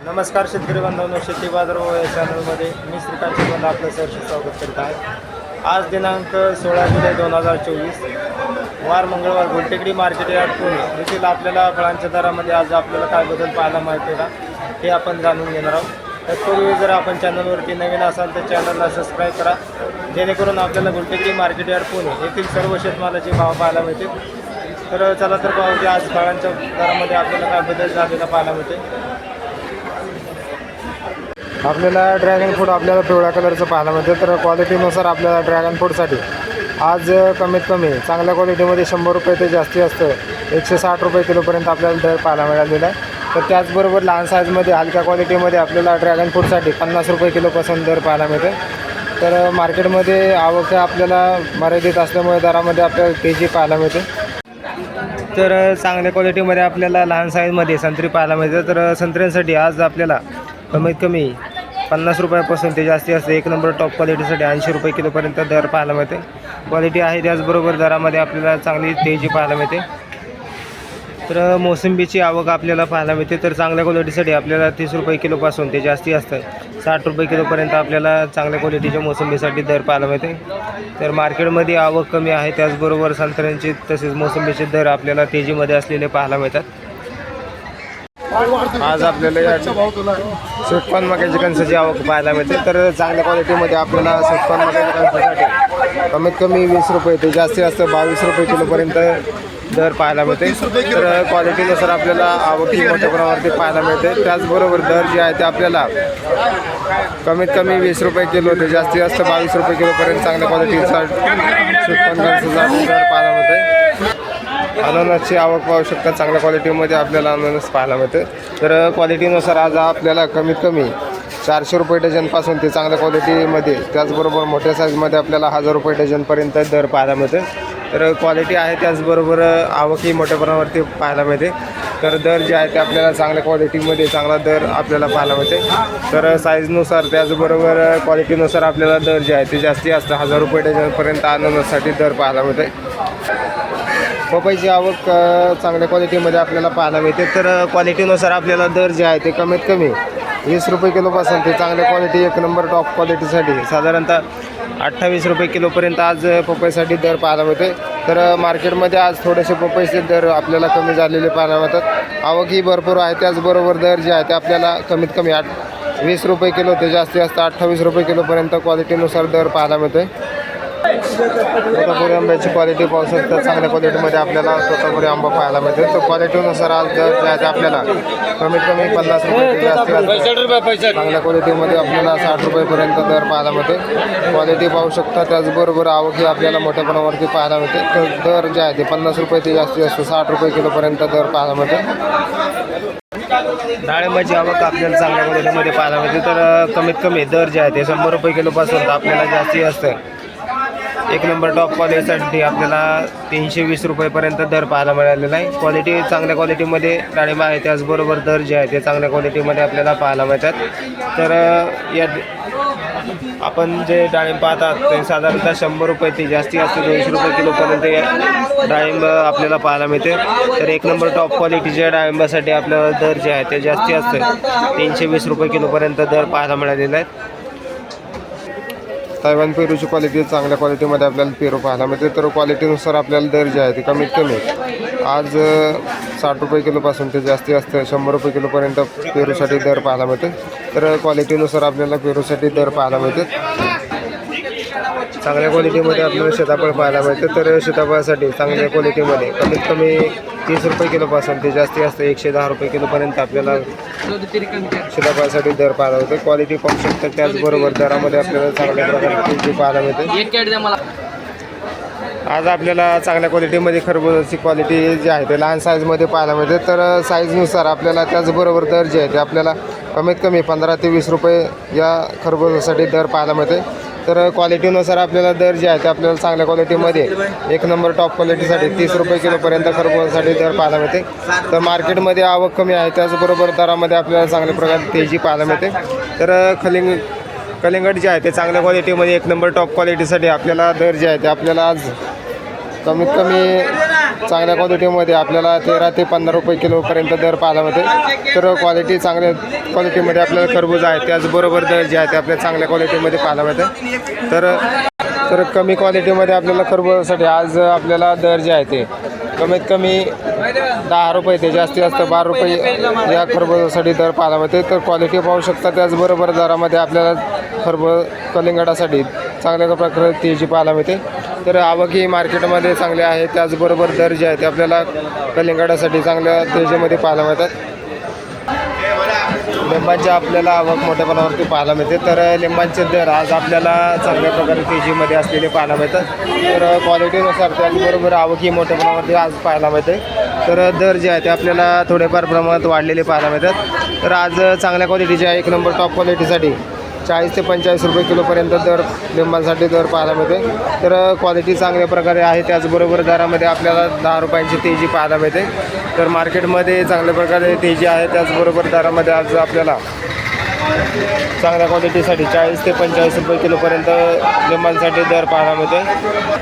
नमस्कार शेतकरी बांधवांनो, शेती बाजार या चॅनलमध्ये मी श्रीकांत शिवला आपलं सहर्ष स्वागत करीत आहे. आज दिनांक 16 जुलै 2024 वार मंगळवार गुलटेकडी मार्केट यार्ड पुणे येथील आपल्याला फळांच्या दरामध्ये आज आपल्याला काय बदल पाहायला मिळते का हे आपण जाणून घेणार आहोत. तत्पूर्वी जर आपण चॅनलवरती नवीन असाल तर चॅनलला सबस्क्राईब करा, जेणेकरून आपल्याला गुलटेकडी मार्केट यार्ड पुणे येथील सर्व शेतमालाचे भाव पाहायला मिळतील. तर चला तर पाहू की आज फळांच्या दरामध्ये आपल्याला काय बदल झालेला पाहायला मिळते. आपल्याला ड्रॅगन फ्रूट आपल्याला पिवळ्या कलरचं पाहायला मिळते. तर क्वालिटीनुसार आपल्याला ड्रॅगन फ्रूटसाठी आज कमीत कमी चांगल्या क्वालिटीमध्ये 100 रुपये ते जास्ती असतं 160 रुपये किलोपर्यंत आपल्याला दर पाहायला मिळालेला आहे. तर त्याचबरोबर लहान साईजमध्ये हलक्या क्वालिटीमध्ये आपल्याला ड्रॅगन फ्रूटसाठी 50 रुपये किलोपासून दर पाहायला मिळते. तर मार्केटमध्ये आवक आपल्याला मर्यादित असल्यामुळे दरामध्ये आपल्याला तेजी पाहायला मिळते. तर चांगल्या क्वालिटीमध्ये आपल्याला लहान साईजमध्ये संत्री पाहायला मिळते. तर संत्र्यांसाठी आज आपल्याला कमीत कमी 50 रुपयापासून ते जास्ती असते. एक नंबर टॉप क्वालिटीसाठी 80 रुपये किलोपर्यंत दर पाहायला मिळते. क्वालिटी आहे त्याचबरोबर दरामध्ये आपल्याला चांगली तेजी पाहायला मिळते. तर मोसंबीची आवक आपल्याला पाहायला मिळते. तर चांगल्या क्वालिटीसाठी आपल्याला 30 रुपये किलोपासून ते जास्ती असतं 60 रुपये किलोपर्यंत आपल्याला चांगल्या क्वालिटीच्या मोसंबीसाठी दर पाहायला मिळते. तर मार्केटमध्ये आवक कमी आहे त्याचबरोबर संत्र्यांची तसेच मोसंबीचे दर आपल्याला तेजीमध्ये असलेले पाहायला मिळतात. आज आपल्याला या स्वीटकॉर्न मक्याची कणसाची आवक पाहायला मिळते. तर चांगल्या क्वालिटीमध्ये आपल्याला स्वीटकॉर्न मक्याच्या कणसासाठी कमीत कमी 20 रुपये ते जास्ती असतं 22 रुपये किलोपर्यंत दर पाहायला मिळते. तर क्वालिटीनुसार आपल्याला आवक ही मोठ्या प्रमाणावरती पाहायला मिळते. त्याचबरोबर दर जे आहे ते आपल्याला कमीत कमी 20 रुपये किलो ते जास्ती असतं 22 रुपये किलोपर्यंत चांगल्या क्वालिटीचा स्वीटकॉर्न कणसाचा दर पाहायला मिळते. अननसची आवक पाहू शकता. चांगल्या क्वालिटीमध्ये आपल्याला अननस पाहायला मिळते. तर क्वालिटीनुसार आज आपल्याला कमीत कमी 400 रुपये डझनपासून ते चांगल्या क्वालिटीमध्ये त्याचबरोबर मोठ्या साईजमध्ये आपल्याला 1000 रुपये डझनपर्यंत दर पाहायला मिळते. तर क्वालिटी आहे त्याचबरोबर आवकही मोठ्या प्रमाणावरती पाहायला मिळते. तर दर जे आहे ते आपल्याला चांगल्या क्वालिटीमध्ये चांगला दर आपल्याला पाहायला मिळते. तर साईजनुसार त्याचबरोबर क्वालिटीनुसार आपल्याला दर जे आहे ते जास्ती असतं 1000 रुपये डझनपर्यंत अननससाठी दर पाहायला मिळते. पपईची आवक चांगल्या क्वालिटीमध्ये आपल्याला पाहायला मिळते. तर क्वालिटीनुसार आपल्याला दर जे आहे ते कमीत कमी 20 रुपये किलोपासून ते चांगल्या क्वालिटी एक नंबर टॉप क्वालिटीसाठी साधारणतः 28 रुपये किलोपर्यंत आज पपईसाठी दर पाहायला मिळते. तर मार्केटमध्ये आज थोडेसे पपईचे दर आपल्याला कमी झालेले पाहायला मिळतात. आवकही भरपूर आहे त्याचबरोबर दर जे आहे ते आपल्याला कमीत कमी 20 रुपये किलो ते जास्ती असतं 28 रुपये किलोपर्यंत क्वालिटीनुसार दर पाहायला मिळते. तोतापुरी आंब्याची क्वालिटी पाहू शकता. चांगल्या क्वालिटीमध्ये आपल्याला तोतापुरी आंबा पाहायला मिळते. तर क्वालिटीनुसार आज दर जे आहे ते आपल्याला कमीत कमी 50 रुपये जास्ती असते. चांगल्या क्वालिटीमध्ये आपल्याला 60 रुपयेपर्यंत दर पाहायला मिळते. क्वालिटी पाहू शकता. त्याचबरोबर आवक ही आपल्याला मोठ्या प्रमाणावरती पाहायला मिळते. तर दर जे आहे ते 50 रुपये ते जास्ती असतो 60 रुपये किलोपर्यंत दर पाहायला मिळते. डाळिंबाची आवक आपल्याला चांगल्या क्वालिटीमध्ये पाहायला मिळते. तर कमीत कमी दर जे आहे ते 100 रुपये किलोपासून आपल्याला जास्ती असतं एक नंबर टॉप क्वालिटीसाठी आपल्याला 320 रुपयेपर्यंत दर पाहायला मिळालेला आहे. क्वालिटी चांगल्या क्वालिटीमध्ये डाळिंब आहे त्याचबरोबर दर जे आहे ते चांगल्या क्वालिटीमध्ये आपल्याला पाहायला मिळतात. तर या आपण जे डाळिंब पाहतात ते साधारणतः 100 रुपये ते जास्ती असते 200 रुपये किलोपर्यंत डाळिंब आपल्याला पाहायला मिळते. तर एक नंबर टॉप क्वालिटीच्या डाळिंबासाठी आपल्याला दर जे आहे ते जास्ती असतं 320 रुपये किलोपर्यंत दर पाहायला मिळालेले आहेत. तायवान पेरूची क्वालिटी चांगल्या क्वालिटीमध्ये आपल्याला पेरू पाहायला मिळते. तर क्वालिटीनुसार आपल्याला दर जे आहे ते कमीत कमी आज 60 रुपये किलोपासून ते जास्ती असतं 100 रुपये किलोपर्यंत पेरूसाठी दर पाहायला मिळते. तर क्वालिटीनुसार आपल्याला पेरूसाठी दर पाहायला मिळते. चांगल्या क्वालिटीमध्ये आपल्याला सीताफळ पाहायला मिळते. तर सीताफळासाठी चांगल्या क्वालिटीमध्ये कमीत कमी 30 रुपये किलोपासून ते जास्ती असतं 110 रुपये किलोपर्यंत आपल्याला सीताफळासाठी दर पाहायला मिळते. क्वालिटी पाहू शकता. त्याचबरोबर दरामध्ये आपल्याला चांगल्या प्रकारची पाहायला मिळते. आज आपल्याला चांगल्या क्वालिटीमध्ये खरबुजाची क्वालिटी जी आहे ते लहान साईजमध्ये पाहायला मिळते. तर साईजनुसार आपल्याला त्याचबरोबर दर जे आहे ते आपल्याला कमीत कमी 15 ते 20 रुपये या खरबुजासाठी दर पाहायला मिळते. तर क्वालिटीनुसार आपल्याला दर जे आहे ते आपल्याला चांगल्या क्वालिटीमध्ये एक नंबर टॉप क्वालिटीसाठी 30 रुपये किलोपर्यंत खरबुजासाठी दर पाहायला मिळते. तर मार्केटमध्ये आवक कमी आहे त्याचबरोबर दरामध्ये आपल्याला चांगल्या प्रकारे तेजी पाहायला मिळते. तर कलिंगड जे आहे ते चांगल्या क्वालिटीमध्ये एक नंबर टॉप क्वालिटीसाठी आपल्याला दर जे आहे ते आपल्याला आज कमीत कमी चांगल्या क्वालिटीमध्ये आपल्याला 13 ते 15 रुपये किलोपर्यंत दर पाहायला मिळते. तर क्वालिटी चांगल्या क्वालिटीमध्ये आपल्याला खरबूज आहे, त्याचबरोबर दर जे आहे ते आपल्या चांगल्या क्वालिटीमध्ये पाहायला मिळते. तर कमी क्वालिटीमध्ये आपल्याला खरबूजासाठी आज आपल्याला दर जे आहे ते कमीत कमी 10 रुपये ते जास्तीत जास्त 12 रुपये या खरबूजासाठी दर पाहायला मिळते. तर क्वालिटी पाहू शकता. त्याचबरोबर दरामध्ये आपल्याला कलिंगडासाठी चांगल्या प्रकारे तेजी पाहायला मिळते. तर आवक ही मार्केटमध्ये चांगली आहे, त्याचबरोबर दर जे आहे ते आपल्याला कलिंगडासाठी चांगल्या तेजीमध्ये पाहायला मिळतात. लिंबांची आपल्याला आवक मोठ्या प्रमाणावरती पाहायला मिळते. तर लिंबांचे दर आज आपल्याला चांगल्या प्रकारे तेजीमध्ये असलेले पाहायला मिळतात. तर क्वालिटीनुसार त्याचबरोबर आवक ही मोठ्या प्रमाणावरती आज पाहायला मिळते. तर दर जे आहे ते आपल्याला थोडेफार प्रमाणात वाढलेले पाहायला मिळतात. तर आज चांगल्या क्वालिटीच्या 1 नंबर टॉप क्वालिटीसाठी 40 ते 45 रुपये किलोपर्यंत दर लिंबांसाठी दर पाहायला मिळते. तर क्वालिटी चांगल्या प्रकारे आहे, त्याचबरोबर दरामध्ये आपल्याला 10 रुपयांची तेजी पाहायला मिळते. तर मार्केटमध्ये चांगल्या प्रकारे तेजी आहे, त्याचबरोबर दरामध्ये आज आपल्याला चांगल्या क्वालिटीसाठी 40 ते 45 रुपये किलोपर्यंत लिंबांसाठी दर पाहायला मिळते.